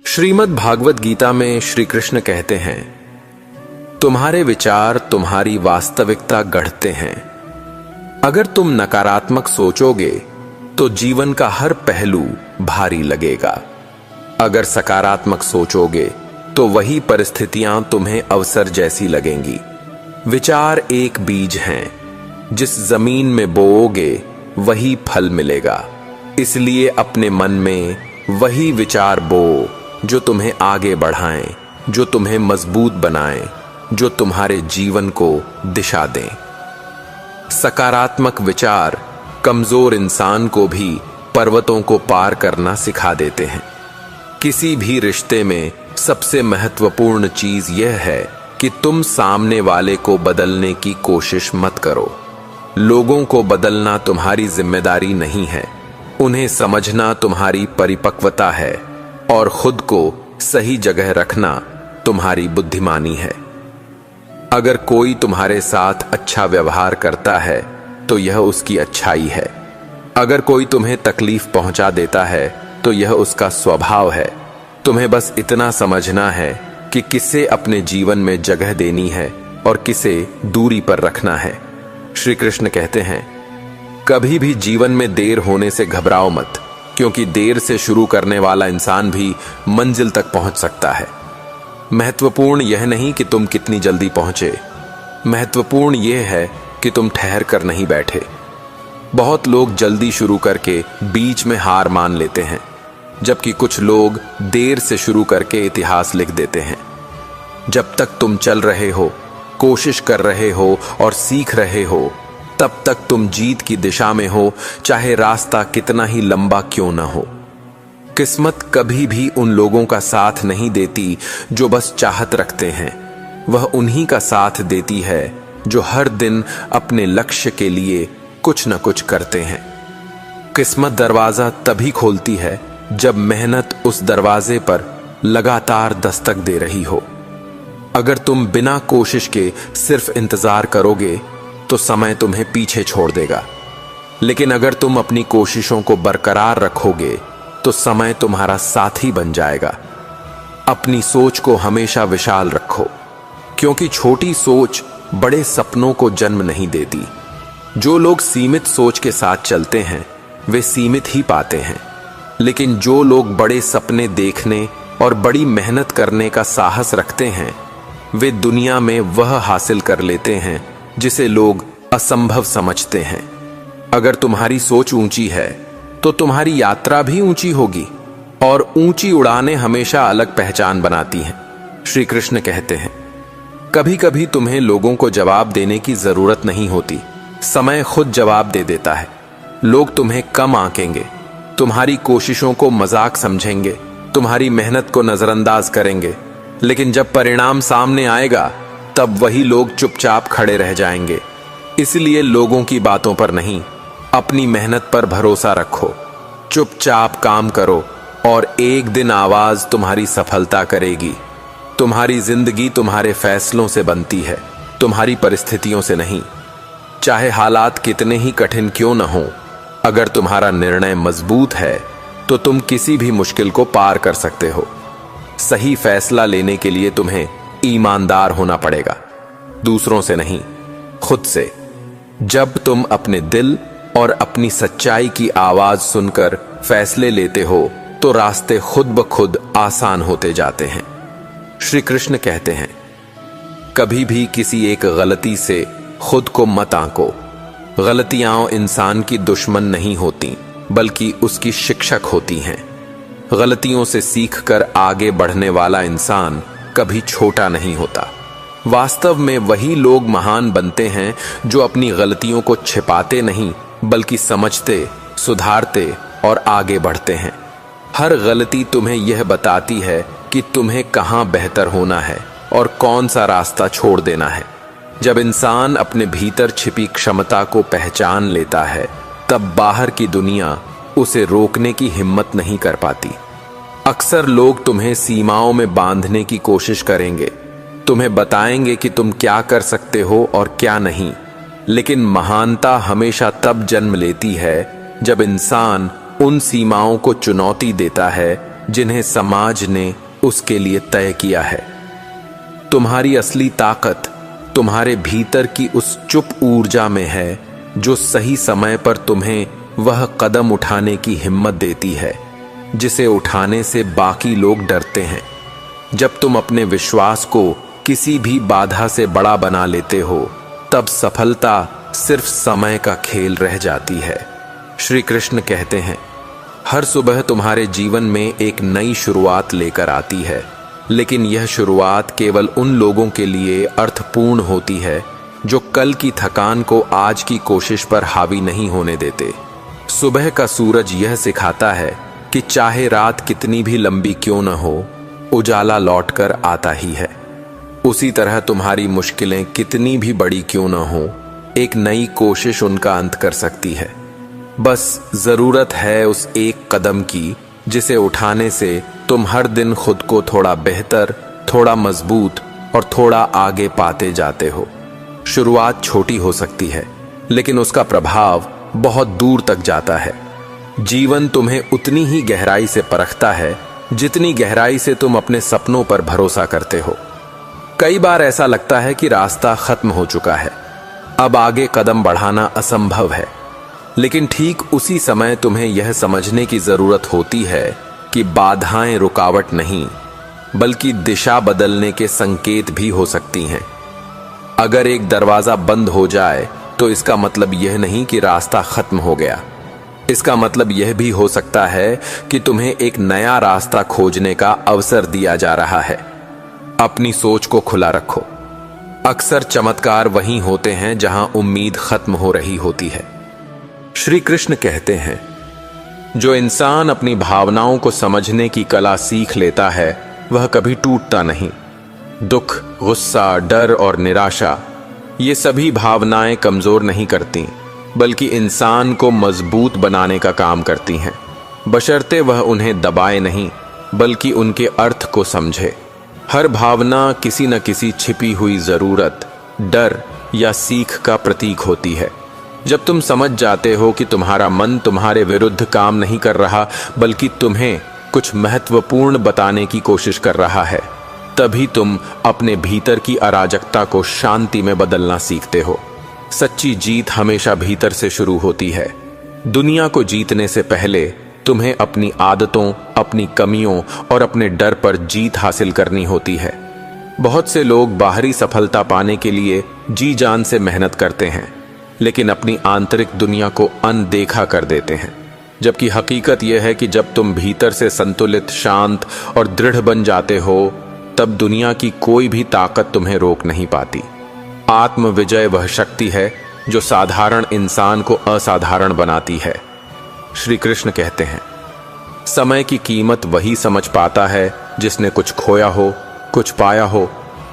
श्रीमद् भागवत गीता में श्री कृष्ण कहते हैं, तुम्हारे विचार तुम्हारी वास्तविकता गढ़ते हैं। अगर तुम नकारात्मक सोचोगे तो जीवन का हर पहलू भारी लगेगा। अगर सकारात्मक सोचोगे तो वही परिस्थितियां तुम्हें अवसर जैसी लगेंगी। विचार एक बीज हैं, जिस जमीन में बोओगे वही फल मिलेगा। इसलिए अपने मन में वही विचार बो जो तुम्हें आगे बढ़ाएं, जो तुम्हें मजबूत बनाएं, जो तुम्हारे जीवन को दिशा दें। सकारात्मक विचार कमजोर इंसान को भी पर्वतों को पार करना सिखा देते हैं। किसी भी रिश्ते में सबसे महत्वपूर्ण चीज यह है कि तुम सामने वाले को बदलने की कोशिश मत करो। लोगों को बदलना तुम्हारी जिम्मेदारी नहीं है, उन्हें समझना तुम्हारी परिपक्वता है और खुद को सही जगह रखना तुम्हारी बुद्धिमानी है। अगर कोई तुम्हारे साथ अच्छा व्यवहार करता है तो यह उसकी अच्छाई है। अगर कोई तुम्हें तकलीफ पहुंचा देता है तो यह उसका स्वभाव है। तुम्हें बस इतना समझना है कि किसे अपने जीवन में जगह देनी है और किसे दूरी पर रखना है। श्री कृष्ण कहते हैं, कभी भी जीवन में देर होने से घबराओ मत, क्योंकि देर से शुरू करने वाला इंसान भी मंजिल तक पहुंच सकता है। महत्वपूर्ण यह नहीं कि तुम कितनी जल्दी पहुंचे, महत्वपूर्ण यह है कि तुम ठहर कर नहीं बैठे। बहुत लोग जल्दी शुरू करके बीच में हार मान लेते हैं, जबकि कुछ लोग देर से शुरू करके इतिहास लिख देते हैं। जब तक तुम चल रहे हो, कोशिश कर रहे हो और सीख रहे हो, तब तक तुम जीत की दिशा में हो, चाहे रास्ता कितना ही लंबा क्यों न हो। किस्मत कभी भी उन लोगों का साथ नहीं देती जो बस चाहत रखते हैं, वह उन्हीं का साथ देती है जो हर दिन अपने लक्ष्य के लिए कुछ न कुछ करते हैं। किस्मत दरवाजा तभी खोलती है जब मेहनत उस दरवाजे पर लगातार दस्तक दे रही हो। अगर तुम बिना कोशिश के सिर्फ इंतजार करोगे तो समय तुम्हें पीछे छोड़ देगा, लेकिन अगर तुम अपनी कोशिशों को बरकरार रखोगे तो समय तुम्हारा साथी बन जाएगा। अपनी सोच को हमेशा विशाल रखो, क्योंकि छोटी सोच बड़े सपनों को जन्म नहीं देती। जो लोग सीमित सोच के साथ चलते हैं वे सीमित ही पाते हैं, लेकिन जो लोग बड़े सपने देखने और बड़ी मेहनत करने का साहस रखते हैं वे दुनिया में वह हासिल कर लेते हैं जिसे लोग असंभव समझते हैं। अगर तुम्हारी सोच ऊंची है तो तुम्हारी यात्रा भी ऊंची होगी, और ऊंची उड़ानें हमेशा अलग पहचान बनाती हैं। श्री कृष्ण कहते हैं, कभी कभी तुम्हें लोगों को जवाब देने की जरूरत नहीं होती, समय खुद जवाब दे देता है। लोग तुम्हें कम आंकेंगे, तुम्हारी कोशिशों को मजाक समझेंगे, तुम्हारी मेहनत को नजरअंदाज करेंगे, लेकिन जब परिणाम सामने आएगा तब वही लोग चुपचाप खड़े रह जाएंगे। इसलिए लोगों की बातों पर नहीं, अपनी मेहनत पर भरोसा रखो। चुपचाप काम करो और एक दिन आवाज तुम्हारी सफलता करेगी। तुम्हारी जिंदगी तुम्हारे फैसलों से बनती है, तुम्हारी परिस्थितियों से नहीं। चाहे हालात कितने ही कठिन क्यों न हो, अगर तुम्हारा निर्णय मजबूत है तो तुम किसी भी मुश्किल को पार कर सकते हो। सही फैसला लेने के लिए तुम्हें ईमानदार होना पड़ेगा, दूसरों से नहीं, खुद से। जब तुम अपने दिल और अपनी सच्चाई की आवाज सुनकर फैसले लेते हो तो रास्ते खुद ब खुद आसान होते जाते हैं। श्री कृष्ण कहते हैं, कभी भी किसी एक गलती से खुद को मत आंको। गलतियां इंसान की दुश्मन नहीं होती, बल्कि उसकी शिक्षक होती हैं। गलतियों से सीखकर आगे बढ़ने वाला इंसान कभी छोटा नहीं होता। वास्तव में वही लोग महान बनते हैं जो अपनी गलतियों को छिपाते नहीं, बल्कि समझते, सुधारते और आगे बढ़ते हैं। हर गलती तुम्हें यह बताती है कि तुम्हें कहां बेहतर होना है और कौन सा रास्ता छोड़ देना है। जब इंसान अपने भीतर छिपी क्षमता को पहचान लेता है तब बाहर की दुनिया उसे रोकने की हिम्मत नहीं कर पाती। अक्सर लोग तुम्हें सीमाओं में बांधने की कोशिश करेंगे, तुम्हें बताएंगे कि तुम क्या कर सकते हो और क्या नहीं, लेकिन महानता हमेशा तब जन्म लेती है जब इंसान उन सीमाओं को चुनौती देता है जिन्हें समाज ने उसके लिए तय किया है। तुम्हारी असली ताकत तुम्हारे भीतर की उस चुप ऊर्जा में है जो सही समय पर तुम्हें वह कदम उठाने की हिम्मत देती है जिसे उठाने से बाकी लोग डरते हैं। जब तुम अपने विश्वास को किसी भी बाधा से बड़ा बना लेते हो, तब सफलता सिर्फ समय का खेल रह जाती है। श्री कृष्ण कहते हैं, हर सुबह तुम्हारे जीवन में एक नई शुरुआत लेकर आती है, लेकिन यह शुरुआत केवल उन लोगों के लिए अर्थपूर्ण होती है जो कल की थकान को आज की कोशिश पर हावी नहीं होने देते। सुबह का सूरज यह सिखाता है कि चाहे रात कितनी भी लंबी क्यों न हो, उजाला लौटकर आता ही है। उसी तरह तुम्हारी मुश्किलें कितनी भी बड़ी क्यों न हो, एक नई कोशिश उनका अंत कर सकती है। बस जरूरत है उस एक कदम की जिसे उठाने से तुम हर दिन खुद को थोड़ा बेहतर, थोड़ा मजबूत और थोड़ा आगे पाते जाते हो। शुरुआत छोटी हो सकती है, लेकिन उसका प्रभाव बहुत दूर तक जाता है। जीवन तुम्हें उतनी ही गहराई से परखता है जितनी गहराई से तुम अपने सपनों पर भरोसा करते हो। कई बार ऐसा लगता है कि रास्ता खत्म हो चुका है, अब आगे कदम बढ़ाना असंभव है, लेकिन ठीक उसी समय तुम्हें यह समझने की जरूरत होती है कि बाधाएं रुकावट नहीं, बल्कि दिशा बदलने के संकेत भी हो सकती हैं। अगर एक दरवाजा बंद हो जाए तो इसका मतलब यह नहीं कि रास्ता खत्म हो गया। इसका मतलब यह भी हो सकता है कि तुम्हें एक नया रास्ता खोजने का अवसर दिया जा रहा है। अपनी सोच को खुला रखो। अक्सर चमत्कार वहीं होते हैं जहां उम्मीद खत्म हो रही होती है। श्री कृष्ण कहते हैं, जो इंसान अपनी भावनाओं को समझने की कला सीख लेता है वह कभी टूटता नहीं। दुख, गुस्सा, डर और निराशा, ये सभी भावनाएं कमजोर नहीं करती, बल्कि इंसान को मजबूत बनाने का काम करती हैं, बशर्ते वह उन्हें दबाए नहीं, बल्कि उनके अर्थ को समझे। हर भावना किसी न किसी छिपी हुई जरूरत, डर या सीख का प्रतीक होती है। जब तुम समझ जाते हो कि तुम्हारा मन तुम्हारे विरुद्ध काम नहीं कर रहा, बल्कि तुम्हें कुछ महत्वपूर्ण बताने की कोशिश कर रहा है, तभी तुम अपने भीतर की अराजकता को शांति में बदलना सीखते हो। सच्ची जीत हमेशा भीतर से शुरू होती है। दुनिया को जीतने से पहले तुम्हें अपनी आदतों, अपनी कमियों और अपने डर पर जीत हासिल करनी होती है। बहुत से लोग बाहरी सफलता पाने के लिए जी जान से मेहनत करते हैं, लेकिन अपनी आंतरिक दुनिया को अनदेखा कर देते हैं। जबकि हकीकत यह है कि जब तुम भीतर से संतुलित, शांत और दृढ़ बन जाते हो, तब दुनिया की कोई भी ताकत तुम्हें रोक नहीं पाती। आत्म विजय वह शक्ति है जो साधारण इंसान को असाधारण बनाती है। श्री कृष्ण कहते हैं, समय की कीमत वही समझ पाता है जिसने कुछ खोया हो, कुछ पाया हो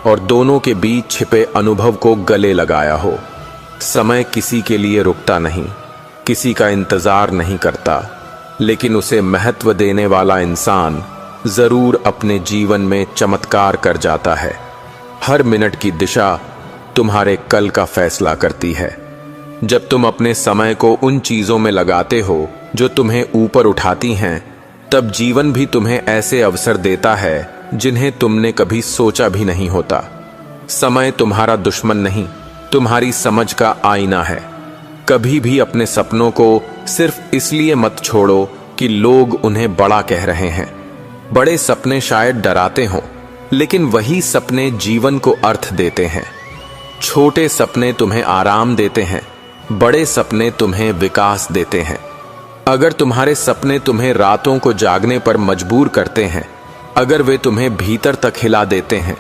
और दोनों के बीच छिपे अनुभव को गले लगाया हो। समय किसी के लिए रुकता नहीं, किसी का इंतजार नहीं करता, लेकिन उसे महत्व देने वाला इंसान जरूर अपने जीवन में चमत्कार कर जाता है। हर मिनट की दिशा तुम्हारे कल का फैसला करती है। जब तुम अपने समय को उन चीजों में लगाते हो जो तुम्हें ऊपर उठाती हैं, तब जीवन भी तुम्हें ऐसे अवसर देता है जिन्हें तुमने कभी सोचा भी नहीं होता। समय तुम्हारा दुश्मन नहीं, तुम्हारी समझ का आईना है। कभी भी अपने सपनों को सिर्फ इसलिए मत छोड़ो कि लोग उन्हें बड़ा कह रहे हैं। बड़े सपने शायद डराते हों, लेकिन वही सपने जीवन को अर्थ देते हैं। छोटे सपने तुम्हें आराम देते हैं, बड़े सपने तुम्हें विकास देते हैं। अगर तुम्हारे सपने तुम्हें रातों को जागने पर मजबूर करते हैं, अगर वे तुम्हें भीतर तक हिला देते हैं,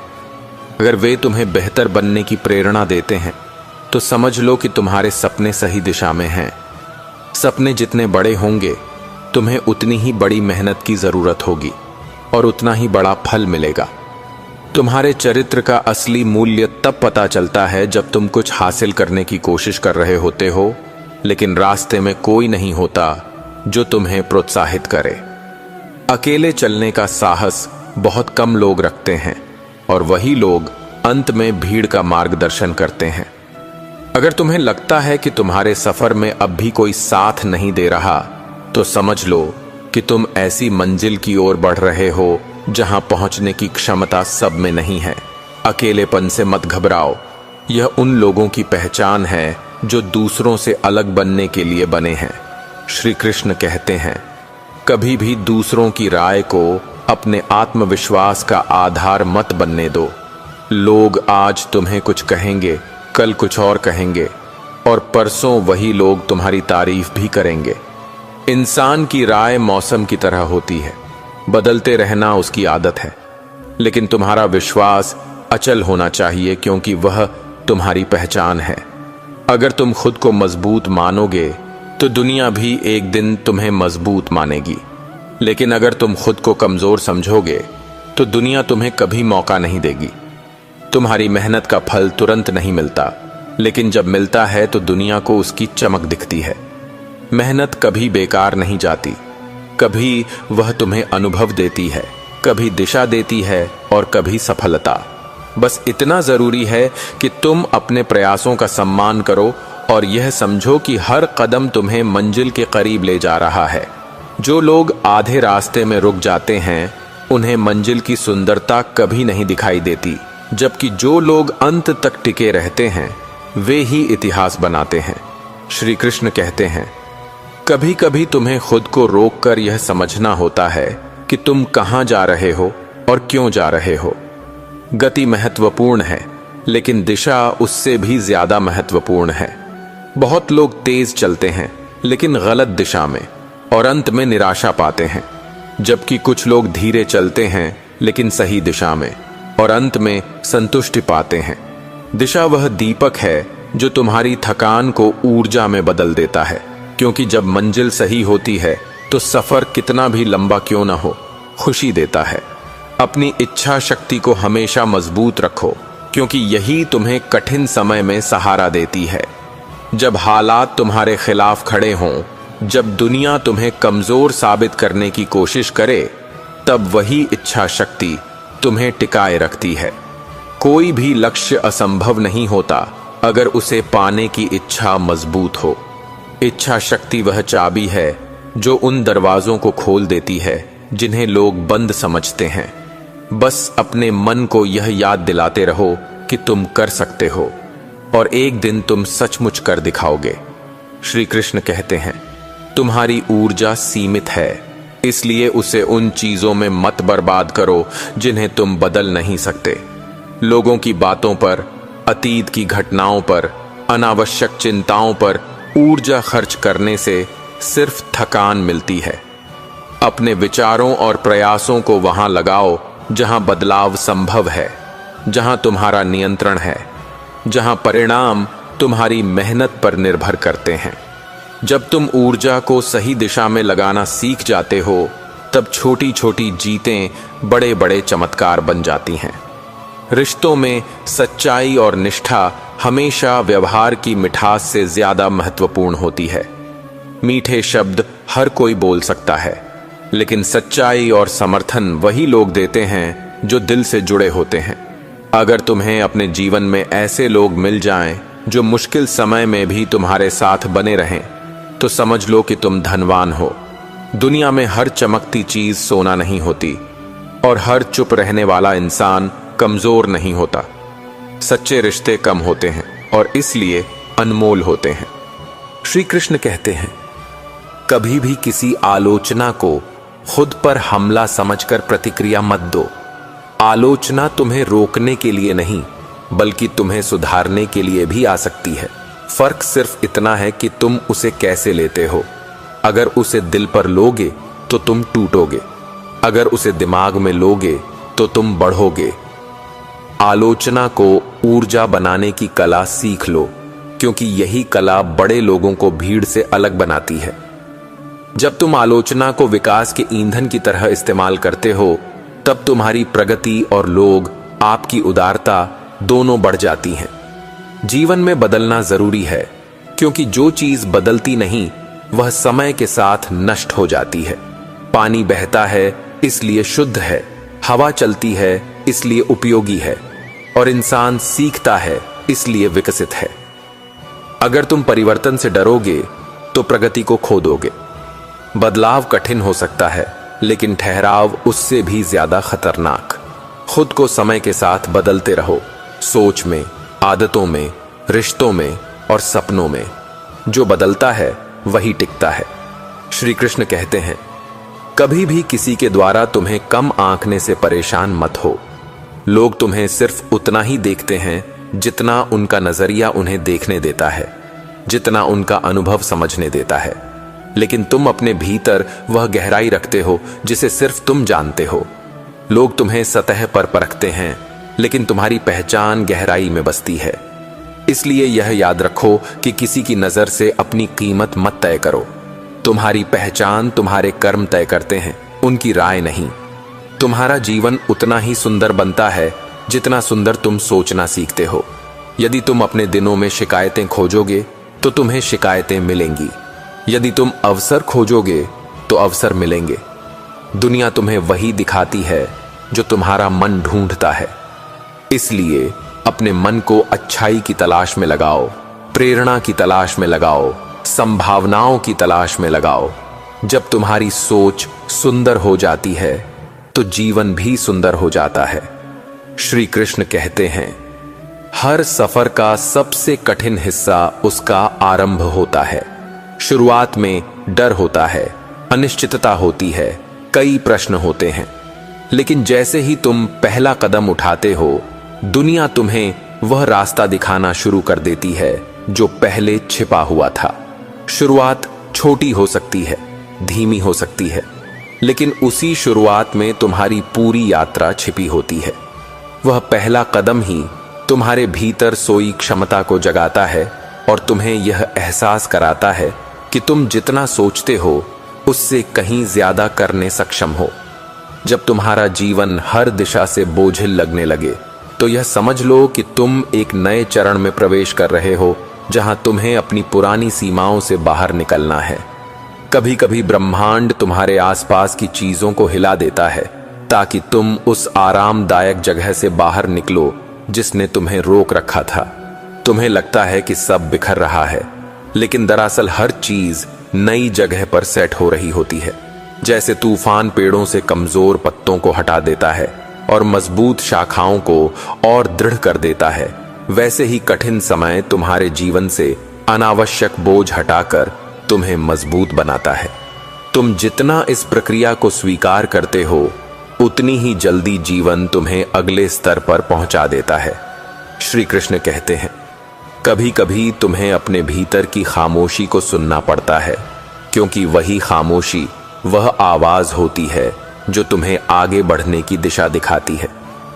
अगर वे तुम्हें बेहतर बनने की प्रेरणा देते हैं, तो समझ लो कि तुम्हारे सपने सही दिशा में हैं। सपने जितने बड़े होंगे, तुम्हें उतनी ही बड़ी मेहनत की जरूरत होगी और उतना ही बड़ा फल मिलेगा। तुम्हारे चरित्र का असली मूल्य तब पता चलता है जब तुम कुछ हासिल करने की कोशिश कर रहे होते हो, लेकिन रास्ते में कोई नहीं होता जो तुम्हें प्रोत्साहित करे। अकेले चलने का साहस बहुत कम लोग रखते हैं और वही लोग अंत में भीड़ का मार्गदर्शन करते हैं। अगर तुम्हें लगता है कि तुम्हारे सफर में अब भी कोई साथ नहीं दे रहा, तो समझ लो कि तुम ऐसी मंजिल की ओर बढ़ रहे हो जहां पहुंचने की क्षमता सब में नहीं है। अकेलेपन से मत घबराओ, यह उन लोगों की पहचान है जो दूसरों से अलग बनने के लिए बने हैं। श्री कृष्ण कहते हैं, कभी भी दूसरों की राय को अपने आत्मविश्वास का आधार मत बनने दो। लोग आज तुम्हें कुछ कहेंगे, कल कुछ और कहेंगे, और परसों वही लोग तुम्हारी तारीफ भी करेंगे। इंसान की राय मौसम की तरह होती है, बदलते रहना उसकी आदत है, लेकिन तुम्हारा विश्वास अचल होना चाहिए क्योंकि वह तुम्हारी पहचान है। अगर तुम खुद को मजबूत मानोगे तो दुनिया भी एक दिन तुम्हें मजबूत मानेगी, लेकिन अगर तुम खुद को कमजोर समझोगे तो दुनिया तुम्हें कभी मौका नहीं देगी। तुम्हारी मेहनत का फल तुरंत नहीं मिलता, लेकिन जब मिलता है तो दुनिया को उसकी चमक दिखती है। मेहनत कभी बेकार नहीं जाती, कभी वह तुम्हें अनुभव देती है, कभी दिशा देती है और कभी सफलता। बस इतना जरूरी है कि तुम अपने प्रयासों का सम्मान करो और यह समझो कि हर कदम तुम्हें मंजिल के करीब ले जा रहा है। जो लोग आधे रास्ते में रुक जाते हैं उन्हें मंजिल की सुंदरता कभी नहीं दिखाई देती, जबकि जो लोग अंत तक टिके रहते हैं वे ही इतिहास बनाते हैं। श्री कृष्ण कहते हैं, कभी कभी तुम्हें खुद को रोककर यह समझना होता है कि तुम कहां जा रहे हो और क्यों जा रहे हो। गति महत्वपूर्ण है, लेकिन दिशा उससे भी ज्यादा महत्वपूर्ण है। बहुत लोग तेज चलते हैं लेकिन गलत दिशा में और अंत में निराशा पाते हैं, जबकि कुछ लोग धीरे चलते हैं लेकिन सही दिशा में और अंत में संतुष्टि पाते हैं। दिशा वह दीपक है जो तुम्हारी थकान को ऊर्जा में बदल देता है, क्योंकि जब मंजिल सही होती है तो सफर कितना भी लंबा क्यों ना हो खुशी देता है। अपनी इच्छा शक्ति को हमेशा मजबूत रखो, क्योंकि यही तुम्हें कठिन समय में सहारा देती है। जब हालात तुम्हारे खिलाफ खड़े हों, जब दुनिया तुम्हें कमजोर साबित करने की कोशिश करे, तब वही इच्छा शक्ति तुम्हें टिकाए रखती है। कोई भी लक्ष्य असंभव नहीं होता अगर उसे पाने की इच्छा मजबूत हो। इच्छा शक्ति वह चाबी है जो उन दरवाजों को खोल देती है जिन्हें लोग बंद समझते हैं। बस अपने मन को यह याद दिलाते रहो कि तुम कर सकते हो और एक दिन तुम सचमुच कर दिखाओगे। श्री कृष्ण कहते हैं, तुम्हारी ऊर्जा सीमित है, इसलिए उसे उन चीजों में मत बर्बाद करो जिन्हें तुम बदल नहीं सकते। लोगों की बातों पर, अतीत की घटनाओं पर, अनावश्यक चिंताओं पर ऊर्जा खर्च करने से सिर्फ थकान मिलती है। अपने विचारों और प्रयासों को वहां लगाओ जहां बदलाव संभव है, जहां तुम्हारा नियंत्रण है, जहां परिणाम तुम्हारी मेहनत पर निर्भर करते हैं। जब तुम ऊर्जा को सही दिशा में लगाना सीख जाते हो, तब छोटी छोटी जीतें बड़े बड़े चमत्कार बन जाती हैं। रिश्तों में सच्चाई और निष्ठा हमेशा व्यवहार की मिठास से ज्यादा महत्वपूर्ण होती है। मीठे शब्द हर कोई बोल सकता है, लेकिन सच्चाई और समर्थन वही लोग देते हैं जो दिल से जुड़े होते हैं। अगर तुम्हें अपने जीवन में ऐसे लोग मिल जाएं जो मुश्किल समय में भी तुम्हारे साथ बने रहें, तो समझ लो कि तुम धनवान हो। दुनिया में हर चमकती चीज सोना नहीं होती और हर चुप रहने वाला इंसान कमजोर नहीं होता। सच्चे रिश्ते कम होते हैं और इसलिए अनमोल होते हैं। श्री कृष्ण कहते हैं, कभी भी किसी आलोचना को खुद पर हमला समझकर प्रतिक्रिया मत दो। आलोचना तुम्हें रोकने के लिए नहीं, बल्कि तुम्हें सुधारने के लिए भी आ सकती है। फर्क सिर्फ इतना है कि तुम उसे कैसे लेते हो। अगर उसे दिल पर लोगे तो तुम टूटोगे, अगर उसे दिमाग में लोगे तो तुम बढ़ोगे। आलोचना को ऊर्जा बनाने की कला सीख लो, क्योंकि यही कला बड़े लोगों को भीड़ से अलग बनाती है। जब तुम आलोचना को विकास के ईंधन की तरह इस्तेमाल करते हो, तब तुम्हारी प्रगति और लोग आपकी उदारता दोनों बढ़ जाती हैं। जीवन में बदलना जरूरी है, क्योंकि जो चीज बदलती नहीं वह समय के साथ नष्ट हो जाती है। पानी बहता है इसलिए शुद्ध है, हवा चलती है इसलिए उपयोगी है, और इंसान सीखता है इसलिए विकसित है। अगर तुम परिवर्तन से डरोगे तो प्रगति को खो दोगे। बदलाव कठिन हो सकता है, लेकिन ठहराव उससे भी ज्यादा खतरनाक। खुद को समय के साथ बदलते रहो, सोच में, आदतों में, रिश्तों में और सपनों में। जो बदलता है वही टिकता है। श्री कृष्ण कहते हैं, कभी भी किसी के द्वारा तुम्हें कम आंकने से परेशान मत हो। लोग तुम्हें सिर्फ उतना ही देखते हैं जितना उनका नजरिया उन्हें देखने देता है, जितना उनका अनुभव समझने देता है। लेकिन तुम अपने भीतर वह गहराई रखते हो जिसे सिर्फ तुम जानते हो। लोग तुम्हें सतह पर परखते हैं, लेकिन तुम्हारी पहचान गहराई में बसती है। इसलिए यह याद रखो कि किसी की नजर से अपनी कीमत मत तय करो। तुम्हारी पहचान तुम्हारे कर्म तय करते हैं, उनकी राय नहीं। तुम्हारा जीवन उतना ही सुंदर बनता है जितना सुंदर तुम सोचना सीखते हो। यदि तुम अपने दिनों में शिकायतें खोजोगे तो तुम्हें शिकायतें मिलेंगी। यदि तुम अवसर खोजोगे तो अवसर मिलेंगे। दुनिया तुम्हें वही दिखाती है जो तुम्हारा मन ढूंढता है। इसलिए अपने मन को अच्छाई की तलाश में लगाओ, प्रेरणा की तलाश में लगाओ, संभावनाओं की तलाश में लगाओ। जब तुम्हारी सोच सुंदर हो जाती है तो जीवन भी सुंदर हो जाता है। श्री कृष्ण कहते हैं, हर सफर का सबसे कठिन हिस्सा उसका आरंभ होता है। शुरुआत में डर होता है, अनिश्चितता होती है, कई प्रश्न होते हैं। लेकिन जैसे ही तुम पहला कदम उठाते हो, दुनिया तुम्हें वह रास्ता दिखाना शुरू कर देती है जो पहले छिपा हुआ था। शुरुआत छोटी हो सकती है, धीमी हो सकती है, लेकिन उसी शुरुआत में तुम्हारी पूरी यात्रा छिपी होती है। वह पहला कदम ही तुम्हारे भीतर सोई क्षमता को जगाता है और तुम्हें यह एहसास कराता है कि तुम जितना सोचते हो उससे कहीं ज्यादा करने सक्षम हो। जब तुम्हारा जीवन हर दिशा से बोझिल लगने लगे तो यह समझ लो कि तुम एक नए चरण में प्रवेश कर रहे हो, जहां तुम्हें अपनी पुरानी सीमाओं से बाहर निकलना है। कभी कभी ब्रह्मांड तुम्हारे आसपास की चीजों को हिला देता है ताकि तुम उस आरामदायक जगह से बाहर निकलो जिसने तुम्हें रोक रखा था। तुम्हें लगता है कि सब बिखर रहा है, लेकिन दरअसल हर चीज नई जगह पर सेट हो रही होती है। जैसे तूफान पेड़ों से कमजोर पत्तों को हटा देता है और मजबूत शाखाओं को और दृढ़ कर देता है, वैसे ही कठिन समय तुम्हारे जीवन से अनावश्यक बोझ हटाकर तुम्हें मजबूत बनाता है। तुम जितना इस प्रक्रिया को स्वीकार करते हो, उतनी ही जल्दी जीवन तुम्हें अगले स्तर पर पहुंचा देता है। श्री कृष्ण कहते हैं, कभी कभी तुम्हें अपने भीतर की खामोशी को सुनना पड़ता है, क्योंकि वही खामोशी वह आवाज होती है जो तुम्हें आगे बढ़ने की दिशा दिखाती है।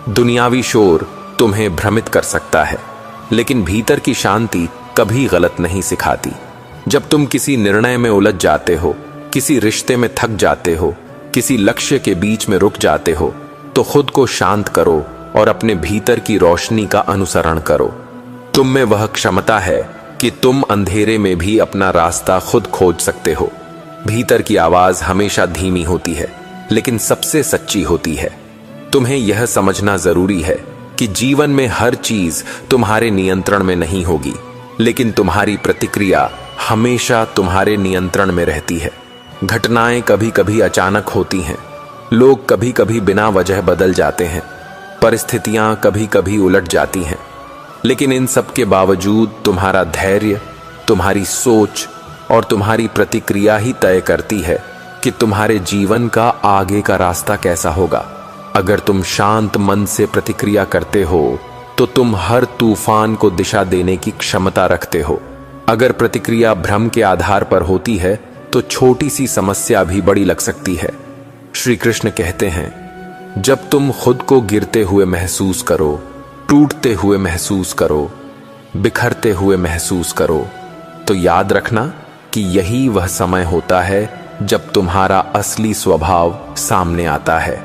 दुनियावी शोर तुम्हें भ्रमित कर सकता है, लेकिन भीतर की शांति कभी गलत नहीं सिखाती। जब तुम किसी निर्णय में उलझ जाते हो, किसी रिश्ते में थक जाते हो, किसी लक्ष्य के बीच में रुक जाते हो, तो खुद को शांत करो और अपने भीतर की रोशनी का अनुसरण करो। तुम में वह क्षमता है कि तुम अंधेरे में भी अपना रास्ता खुद खोज सकते हो। भीतर की आवाज हमेशा धीमी होती है, लेकिन सबसे सच्ची होती है। तुम्हें यह समझना जरूरी है कि जीवन में हर चीज तुम्हारे नियंत्रण में नहीं होगी, लेकिन तुम्हारी प्रतिक्रिया हमेशा तुम्हारे नियंत्रण में रहती है। घटनाएं कभी कभी अचानक होती हैं, लोग कभी कभी बिना वजह बदल जाते हैं, परिस्थितियां कभी कभी उलट जाती हैं, लेकिन इन सब के बावजूद तुम्हारा धैर्य, तुम्हारी सोच और तुम्हारी प्रतिक्रिया ही तय करती है कि तुम्हारे जीवन का आगे का रास्ता कैसा होगा। अगर तुम शांत मन से प्रतिक्रिया करते हो तो तुम हर तूफान को दिशा देने की क्षमता रखते हो। अगर प्रतिक्रिया भ्रम के आधार पर होती है तो छोटी सी समस्या भी बड़ी लग सकती है। श्री कृष्ण कहते हैं, जब तुम खुद को गिरते हुए महसूस करो, टूटते हुए महसूस करो, बिखरते हुए महसूस करो, तो याद रखना कि यही वह समय होता है जब तुम्हारा असली स्वभाव सामने आता है।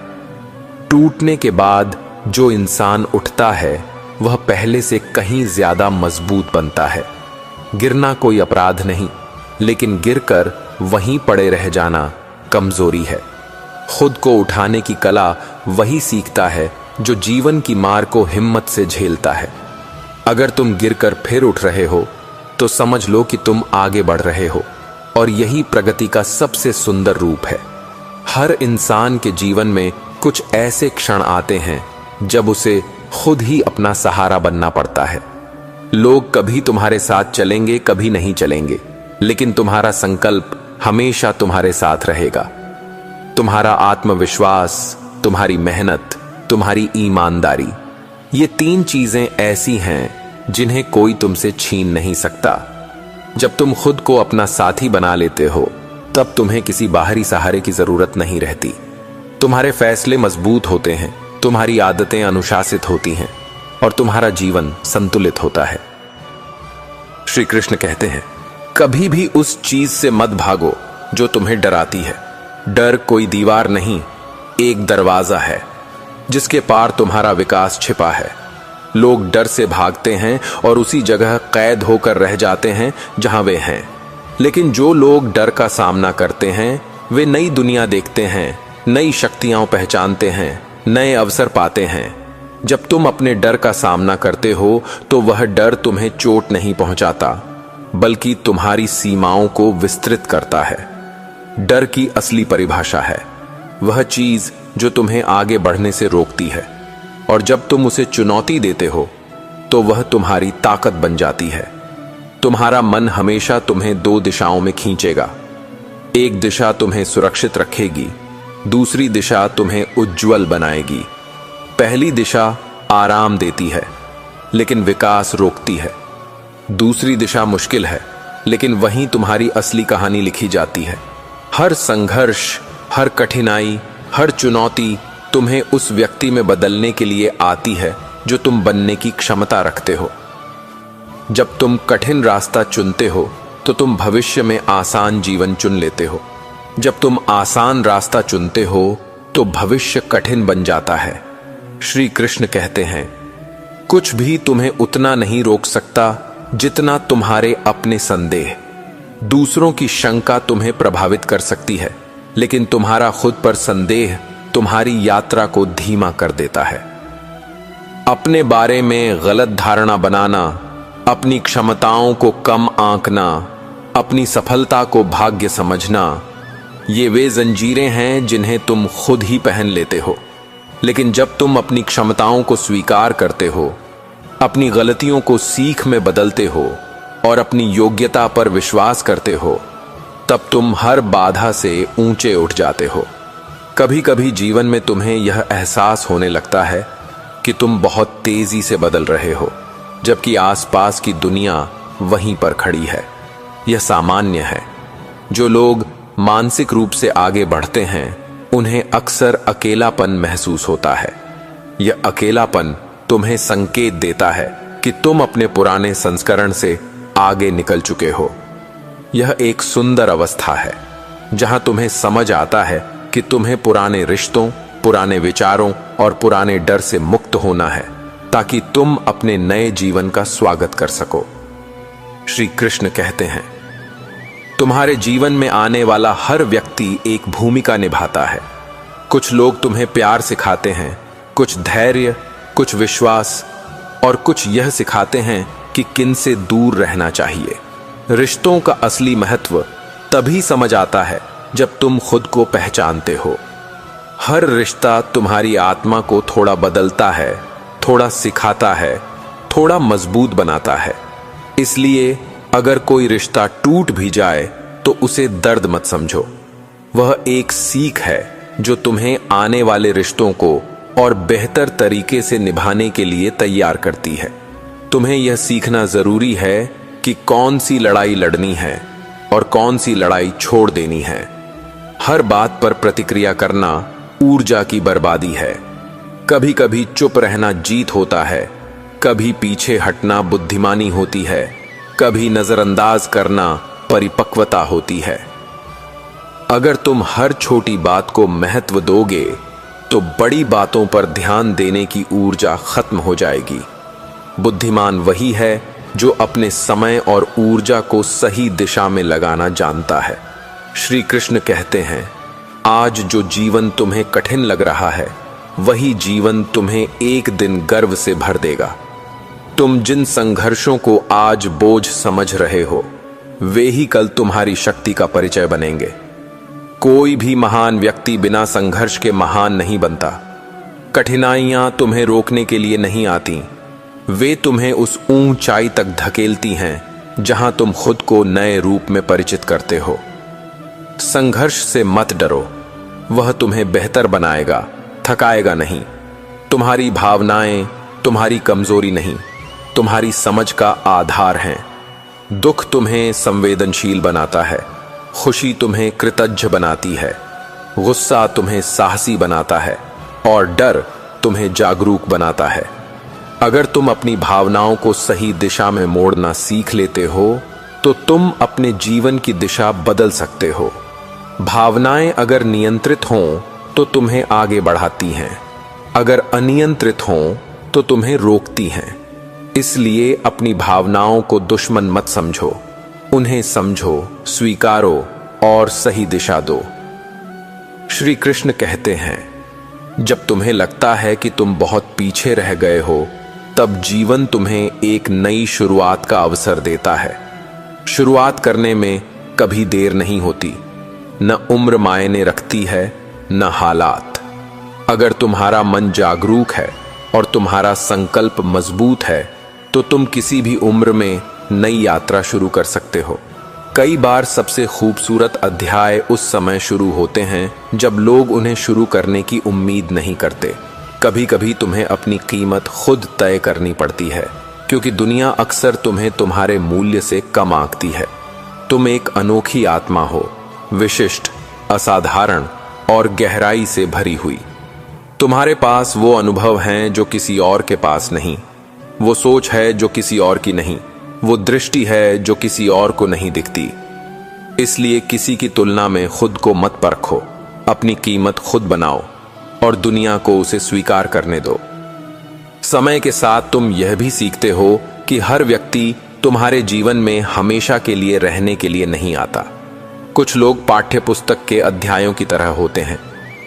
टूटने के बाद जो इंसान उठता है वह पहले से कहीं ज्यादा मजबूत बनता है। गिरना कोई अपराध नहीं, लेकिन गिरकर वहीं पड़े रह जाना कमजोरी है। खुद को उठाने की कला वही सीखता है जो जीवन की मार को हिम्मत से झेलता है। अगर तुम गिरकर फिर उठ रहे हो तो समझ लो कि तुम आगे बढ़ रहे हो। और यही प्रगति का सबसे सुंदर रूप है। हर इंसान के जीवन में कुछ ऐसे क्षण आते हैं जब उसे खुद ही अपना सहारा बनना पड़ता है। लोग कभी तुम्हारे साथ चलेंगे, कभी नहीं चलेंगे, लेकिन तुम्हारा संकल्प हमेशा तुम्हारे साथ रहेगा। तुम्हारा आत्मविश्वास, तुम्हारी मेहनत, तुम्हारी ईमानदारी, ये 3 चीजें ऐसी हैं जिन्हें कोई तुमसे छीन नहीं सकता। जब तुम खुद को अपना साथी बना लेते हो, तब तुम्हें किसी बाहरी सहारे की जरूरत नहीं रहती। तुम्हारे फैसले मजबूत होते हैं, तुम्हारी आदतें अनुशासित होती हैं और तुम्हारा जीवन संतुलित होता है। श्री कृष्ण कहते हैं, कभी भी उस चीज से मत भागो जो तुम्हें डराती है। डर कोई दीवार नहीं, एक दरवाजा है जिसके पार तुम्हारा विकास छिपा है। लोग डर से भागते हैं और उसी जगह कैद होकर रह जाते हैं जहां वे हैं। लेकिन जो लोग डर का सामना करते हैं, वे नई दुनिया देखते हैं, नई शक्तियां पहचानते हैं, नए अवसर पाते हैं। जब तुम अपने डर का सामना करते हो तो वह डर तुम्हें चोट नहीं पहुंचाता, बल्कि तुम्हारी सीमाओं को विस्तृत करता है। डर की असली परिभाषा है वह चीज जो तुम्हें आगे बढ़ने से रोकती है, और जब तुम उसे चुनौती देते हो तो वह तुम्हारी ताकत बन जाती है। तुम्हारा मन हमेशा तुम्हें 2 दिशाओं में खींचेगा। एक दिशा तुम्हें सुरक्षित रखेगी, दूसरी दिशा तुम्हें उज्जवल बनाएगी। पहली दिशा आराम देती है लेकिन विकास रोकती है। दूसरी दिशा मुश्किल है, लेकिन वहीं तुम्हारी असली कहानी लिखी जाती है। हर संघर्ष, हर कठिनाई, हर चुनौती तुम्हें उस व्यक्ति में बदलने के लिए आती है जो तुम बनने की क्षमता रखते हो। जब तुम कठिन रास्ता चुनते हो तो तुम भविष्य में आसान जीवन चुन लेते हो। जब तुम आसान रास्ता चुनते हो तो भविष्य कठिन बन जाता है। श्री कृष्ण कहते हैं, कुछ भी तुम्हें उतना नहीं रोक सकता जितना तुम्हारे अपने संदेह। दूसरों की शंका तुम्हें प्रभावित कर सकती है, लेकिन तुम्हारा खुद पर संदेह तुम्हारी यात्रा को धीमा कर देता है। अपने बारे में गलत धारणा बनाना, अपनी क्षमताओं को कम आंकना, अपनी सफलता को भाग्य समझना, ये वे जंजीरें हैं जिन्हें तुम खुद ही पहन लेते हो। लेकिन जब तुम अपनी क्षमताओं को स्वीकार करते हो, अपनी गलतियों को सीख में बदलते हो और अपनी योग्यता पर विश्वास करते हो, तब तुम हर बाधा से ऊंचे उठ जाते हो। कभी कभी जीवन में तुम्हें यह एहसास होने लगता है कि तुम बहुत तेजी से बदल रहे हो, जबकि आसपास की दुनिया वहीं पर खड़ी है। यह सामान्य है। जो लोग मानसिक रूप से आगे बढ़ते हैं, उन्हें अक्सर अकेलापन महसूस होता है। यह अकेलापन तुम्हें संकेत देता है कि तुम अपने पुराने संस्करण से आगे निकल चुके हो। यह एक सुंदर अवस्था है जहां तुम्हें समझ आता है कि तुम्हें पुराने रिश्तों, पुराने विचारों और पुराने डर से मुक्त होना है, ताकि तुम अपने नए जीवन का स्वागत कर सको। श्री कृष्ण कहते हैं, तुम्हारे जीवन में आने वाला हर व्यक्ति एक भूमिका निभाता है। कुछ लोग तुम्हें प्यार सिखाते हैं, कुछ धैर्य, कुछ विश्वास, और कुछ यह सिखाते हैं कि किन से दूर रहना चाहिए। रिश्तों का असली महत्व तभी समझ आता है जब तुम खुद को पहचानते हो। हर रिश्ता तुम्हारी आत्मा को थोड़ा बदलता है, थोड़ा सिखाता है, थोड़ा मजबूत बनाता है। इसलिए अगर कोई रिश्ता टूट भी जाए तो उसे दर्द मत समझो। वह एक सीख है जो तुम्हें आने वाले रिश्तों को और बेहतर तरीके से निभाने के लिए तैयार करती है। तुम्हें यह सीखना जरूरी है कि कौन सी लड़ाई लड़नी है और कौन सी लड़ाई छोड़ देनी है। हर बात पर प्रतिक्रिया करना ऊर्जा की बर्बादी है। कभी कभी चुप रहना जीत होता है, कभी पीछे हटना बुद्धिमानी होती है, कभी नजरअंदाज करना परिपक्वता होती है। अगर तुम हर छोटी बात को महत्व दोगे तो बड़ी बातों पर ध्यान देने की ऊर्जा खत्म हो जाएगी। बुद्धिमान वही है जो अपने समय और ऊर्जा को सही दिशा में लगाना जानता है। श्री कृष्ण कहते हैं, आज जो जीवन तुम्हें कठिन लग रहा है, वही जीवन तुम्हें एक दिन गर्व से भर देगा। तुम जिन संघर्षों को आज बोझ समझ रहे हो, वे ही कल तुम्हारी शक्ति का परिचय बनेंगे। कोई भी महान व्यक्ति बिना संघर्ष के महान नहीं बनता। कठिनाइयां तुम्हें रोकने के लिए नहीं आती, वे तुम्हें उस ऊंचाई तक धकेलती हैं जहां तुम खुद को नए रूप में परिचित करते हो। संघर्ष से मत डरो, वह तुम्हें बेहतर बनाएगा, थकाएगा नहीं। तुम्हारी भावनाएं तुम्हारी कमजोरी नहीं, तुम्हारी समझ का आधार हैं। दुख तुम्हें संवेदनशील बनाता है, खुशी तुम्हें कृतज्ञ बनाती है, गुस्सा तुम्हें साहसी बनाता है और डर तुम्हें जागरूक बनाता है। अगर तुम अपनी भावनाओं को सही दिशा में मोड़ना सीख लेते हो तो तुम अपने जीवन की दिशा बदल सकते हो। भावनाएं अगर नियंत्रित हों तो तुम्हें आगे बढ़ाती हैं, अगर अनियंत्रित हों तो तुम्हें रोकती हैं। इसलिए अपनी भावनाओं को दुश्मन मत समझो, उन्हें समझो, स्वीकारो और सही दिशा दो। श्री कृष्ण कहते हैं, जब तुम्हें लगता है कि तुम बहुत पीछे रह गए हो, तब जीवन तुम्हें एक नई शुरुआत का अवसर देता है। शुरुआत करने में कभी देर नहीं होती, न उम्र मायने रखती है न हालात। अगर तुम्हारा मन जागरूक है और तुम्हारा संकल्प मजबूत है तो तुम किसी भी उम्र में नई यात्रा शुरू कर सकते हो। कई बार सबसे खूबसूरत अध्याय उस समय शुरू होते हैं जब लोग उन्हें शुरू करने की उम्मीद नहीं करते। कभी कभी तुम्हें अपनी कीमत खुद तय करनी पड़ती है, क्योंकि दुनिया अक्सर तुम्हें तुम्हारे मूल्य से कम आंकती है। तुम एक अनोखी आत्मा हो, विशिष्ट, असाधारण और गहराई से भरी हुई। तुम्हारे पास वो अनुभव हैं जो किसी और के पास नहीं, वो सोच है जो किसी और की नहीं, वो दृष्टि है जो किसी और को नहीं दिखती। इसलिए किसी की तुलना में खुद को मत परखो, अपनी कीमत खुद बनाओ और दुनिया को उसे स्वीकार करने दो। समय के साथ तुम यह भी सीखते हो कि हर व्यक्ति तुम्हारे जीवन में हमेशा के लिए रहने के लिए नहीं आता। कुछ लोग पाठ्य पुस्तक के अध्यायों की तरह होते हैं,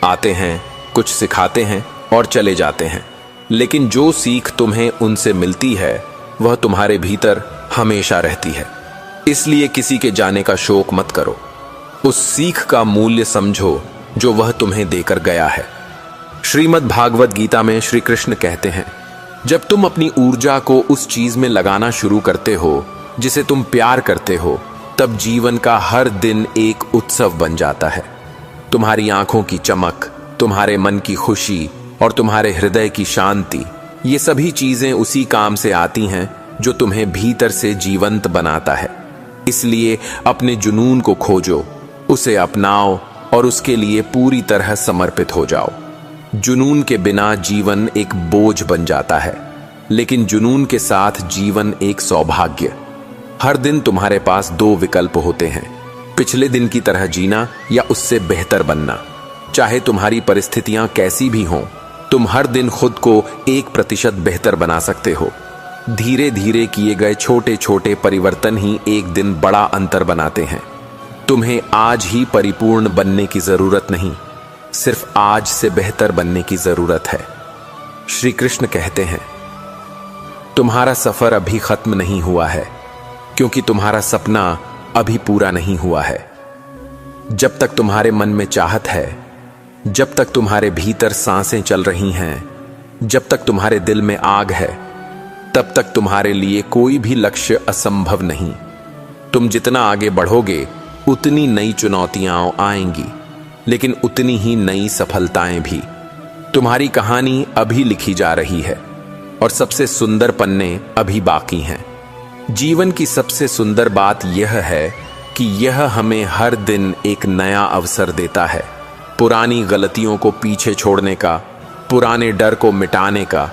आते हैं, कुछ सिखाते हैं और चले जाते हैं, लेकिन जो सीख तुम्हें उनसे मिलती है वह तुम्हारे भीतर हमेशा रहती है। इसलिए किसी के जाने का शोक मत करो, उस सीख का मूल्य समझो जो वह तुम्हें देकर गया है। श्रीमद् भागवत गीता में श्री कृष्ण कहते हैं, जब तुम अपनी ऊर्जा को उस चीज में लगाना शुरू करते हो जिसे तुम प्यार करते हो, तब जीवन का हर दिन एक उत्सव बन जाता है। तुम्हारी आंखों की चमक, तुम्हारे मन की खुशी और तुम्हारे हृदय की शांति, ये सभी चीजें उसी काम से आती हैं जो तुम्हें भीतर से जीवंत बनाता है। इसलिए अपने जुनून को खोजो, उसे अपनाओ और उसके लिए पूरी तरह समर्पित हो जाओ। जुनून के बिना जीवन एक बोझ बन जाता है, लेकिन जुनून के साथ जीवन एक सौभाग्य। हर दिन तुम्हारे पास दो विकल्प होते हैं, पिछले दिन की तरह जीना या उससे बेहतर बनना। चाहे तुम्हारी परिस्थितियां कैसी भी हों, तुम हर दिन खुद को 1% बेहतर बना सकते हो। धीरे धीरे किए गए छोटे छोटे परिवर्तन ही एक दिन बड़ा अंतर बनाते हैं। तुम्हें आज ही परिपूर्ण बनने की जरूरत नहीं, सिर्फ आज से बेहतर बनने की जरूरत है। श्री कृष्ण कहते हैं, तुम्हारा सफर अभी खत्म नहीं हुआ है, क्योंकि तुम्हारा सपना अभी पूरा नहीं हुआ है। जब तक तुम्हारे मन में चाहत है, जब तक तुम्हारे भीतर सांसें चल रही हैं, जब तक तुम्हारे दिल में आग है, तब तक तुम्हारे लिए कोई भी लक्ष्य असंभव नहीं। तुम जितना आगे बढ़ोगे उतनी नई चुनौतियां आएंगी, लेकिन उतनी ही नई सफलताएं भी। तुम्हारी कहानी अभी लिखी जा रही है और सबसे सुंदर पन्ने अभी बाकी हैं। जीवन की सबसे सुंदर बात यह है कि यह हमें हर दिन एक नया अवसर देता है, पुरानी गलतियों को पीछे छोड़ने का, पुराने डर को मिटाने का,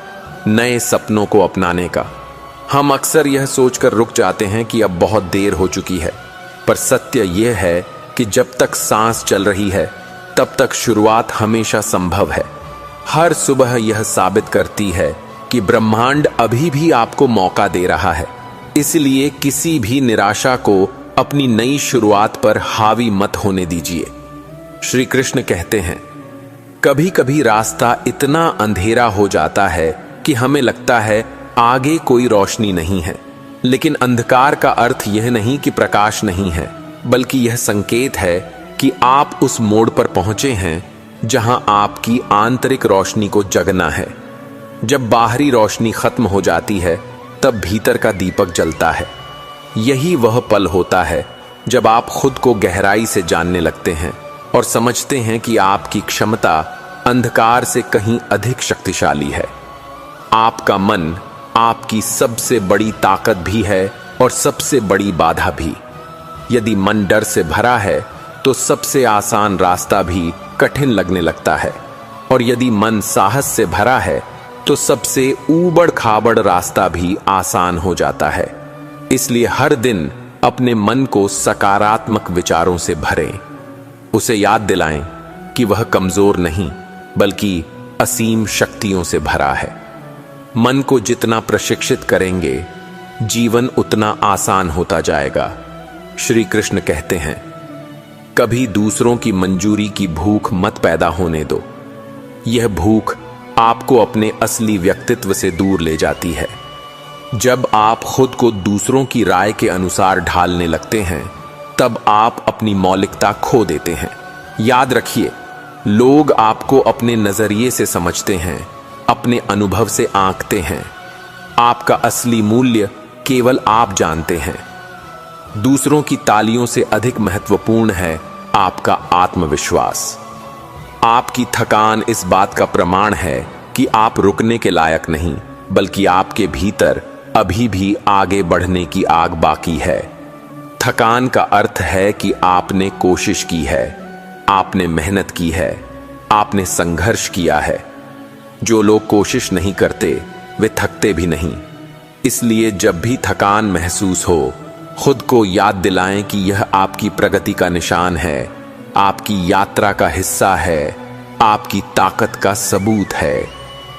नए सपनों को अपनाने का। हम अक्सर यह सोचकर रुक जाते हैं कि अब बहुत देर हो चुकी है, पर सत्य यह है कि जब तक सांस चल रही है तब तक शुरुआत हमेशा संभव है। हर सुबह यह साबित करती है कि ब्रह्मांड अभी भी आपको मौका दे रहा है। इसलिए किसी भी निराशा को अपनी नई शुरुआत पर हावी मत होने दीजिए। श्री कृष्ण कहते हैं, कभी कभी रास्ता इतना अंधेरा हो जाता है कि हमें लगता है आगे कोई रोशनी नहीं है, लेकिन अंधकार का अर्थ यह नहीं कि प्रकाश नहीं है, बल्कि यह संकेत है कि आप उस मोड़ पर पहुंचे हैं जहां आपकी आंतरिक रोशनी को जगना है। जब बाहरी रोशनी खत्म हो जाती है, तब भीतर का दीपक जलता है। यही वह पल होता है जब आप खुद को गहराई से जानने लगते हैं और समझते हैं कि आपकी क्षमता अंधकार से कहीं अधिक शक्तिशाली है। आपका मन आपकी सबसे बड़ी ताकत भी है और सबसे बड़ी बाधा भी। यदि मन डर से भरा है तो सबसे आसान रास्ता भी कठिन लगने लगता है, और यदि मन साहस से भरा है तो सबसे ऊबड़ खाबड़ रास्ता भी आसान हो जाता है। इसलिए हर दिन अपने मन को सकारात्मक विचारों से भरें। उसे याद दिलाएं कि वह कमजोर नहीं, बल्कि असीम शक्तियों से भरा है। मन को जितना प्रशिक्षित करेंगे, जीवन उतना आसान होता जाएगा। श्री कृष्ण कहते हैं, कभी दूसरों की मंजूरी की भूख मत पैदा होने दो। यह भूख आपको अपने असली व्यक्तित्व से दूर ले जाती है। जब आप खुद को दूसरों की राय के अनुसार ढालने लगते हैं, तब आप अपनी मौलिकता खो देते हैं। याद रखिए, लोग आपको अपने नजरिए से समझते हैं, अपने अनुभव से आंकते हैं। आपका असली मूल्य केवल आप जानते हैं। दूसरों की तालियों से अधिक महत्वपूर्ण है आपका आत्मविश्वास। आपकी थकान इस बात का प्रमाण है कि आप रुकने के लायक नहीं, बल्कि आपके भीतर अभी भी आगे बढ़ने की आग बाकी है। थकान का अर्थ है कि आपने कोशिश की है, आपने मेहनत की है, आपने संघर्ष किया है। जो लोग कोशिश नहीं करते, वे थकते भी नहीं। इसलिए जब भी थकान महसूस हो, खुद को याद दिलाएं कि यह आपकी प्रगति का निशान है, आपकी यात्रा का हिस्सा है, आपकी ताकत का सबूत है।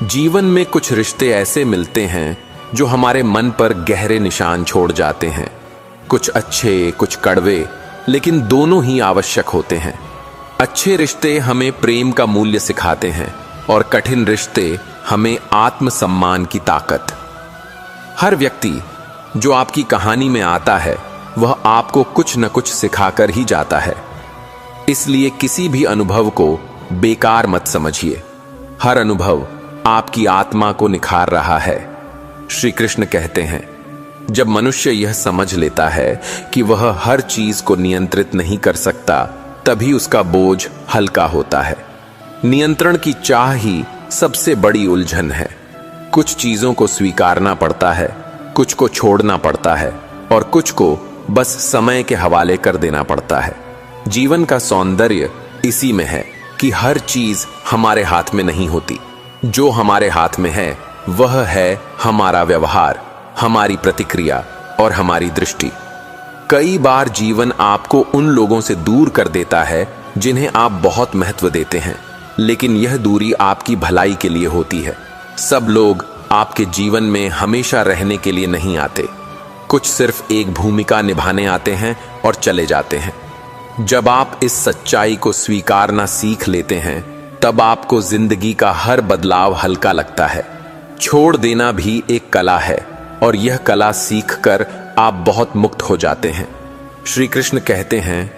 जीवन में कुछ रिश्ते ऐसे मिलते हैं जो हमारे मन पर गहरे निशान छोड़ जाते हैं। कुछ अच्छे, कुछ कड़वे, लेकिन दोनों ही आवश्यक होते हैं। अच्छे रिश्ते हमें प्रेम का मूल्य सिखाते हैं और कठिन रिश्ते हमें आत्मसम्मान की ताकत। हर व्यक्ति जो आपकी कहानी में आता है, वह आपको कुछ न कुछ सिखाकर ही जाता है। इसलिए किसी भी अनुभव को बेकार मत समझिए। हर अनुभव आपकी आत्मा को निखार रहा है। श्री कृष्ण कहते हैं, जब मनुष्य यह समझ लेता है कि वह हर चीज को नियंत्रित नहीं कर सकता, तभी उसका बोझ हल्का होता है। नियंत्रण की चाह ही सबसे बड़ी उलझन है। कुछ चीजों को स्वीकारना पड़ता है, कुछ को छोड़ना पड़ता है, और कुछ को बस समय के हवाले कर देना पड़ता है। जीवन का सौंदर्य इसी में है कि हर चीज हमारे हाथ में नहीं होती। जो हमारे हाथ में है, वह है हमारा व्यवहार, हमारी प्रतिक्रिया और हमारी दृष्टि। कई बार जीवन आपको उन लोगों से दूर कर देता है जिन्हें आप बहुत महत्व देते हैं, लेकिन यह दूरी आपकी भलाई के लिए होती है। सब लोग आपके जीवन में हमेशा रहने के लिए नहीं आते। कुछ सिर्फ एक भूमिका निभाने आते हैं और चले जाते हैं। जब आप इस सच्चाई को स्वीकारना सीख लेते हैं, तब आपको जिंदगी का हर बदलाव हल्का लगता है। छोड़ देना भी एक कला है, और यह कला सीखकर आप बहुत मुक्त हो जाते हैं। श्री कृष्ण कहते हैं,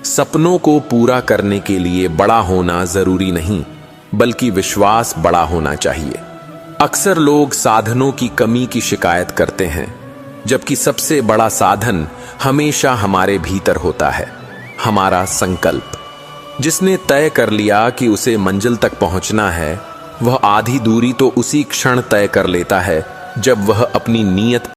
सपनों को पूरा करने के लिए बड़ा होना जरूरी नहीं, बल्कि विश्वास बड़ा होना चाहिए। अक्सर लोग साधनों की कमी की शिकायत करते हैं, जबकि सबसे बड़ा साधन हमेशा हमारे भीतर होता है, हमारा संकल्प। जिसने तय कर लिया कि उसे मंजिल तक पहुंचना है, वह आधी दूरी तो उसी क्षण तय कर लेता है जब वह अपनी नीयत